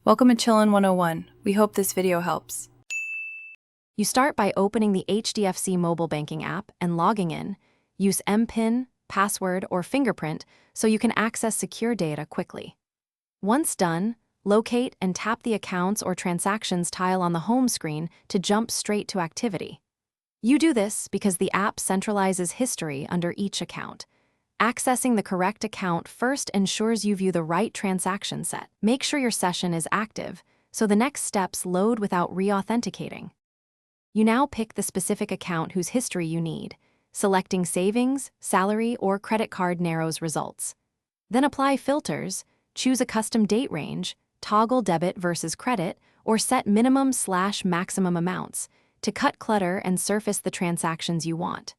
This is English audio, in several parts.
Welcome to Chillin' 101. We hope this video helps. You start by opening the Hdfc mobile banking app and logging in. Use MPIN, password, or fingerprint so you can access secure data quickly. Once done, locate and tap the Accounts or Transactions tile on the home screen to jump straight to activity. You do this because the app centralizes history under each account. Accessing the correct account first ensures you view the right transaction set. Make sure your session is active, so the next steps load without re-authenticating. You now pick the specific account whose history you need. Selecting savings, salary, or credit card narrows results. Then apply filters, choose a custom date range, toggle debit versus credit, or set minimum/maximum amounts to cut clutter and surface the transactions you want.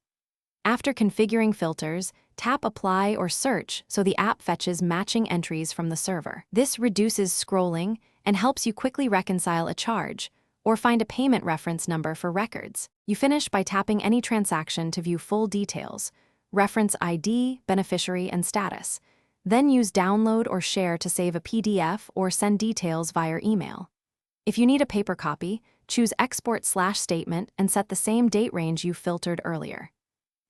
After configuring filters, tap Apply or Search so the app fetches matching entries from the server. This reduces scrolling and helps you quickly reconcile a charge or find a payment reference number for records. You finish by tapping any transaction to view full details, reference ID, beneficiary, and status. Then use Download or Share to save a PDF or send details via email. If you need a paper copy, choose Export/Statement and set the same date range you filtered earlier.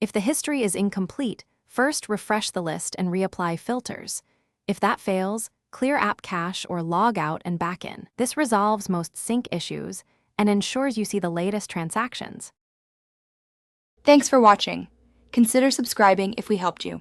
If the history is incomplete, first refresh the list and reapply filters. If that fails, clear app cache or log out and back in. This resolves most sync issues and ensures you see the latest transactions. Thanks for watching. Consider subscribing if we helped you.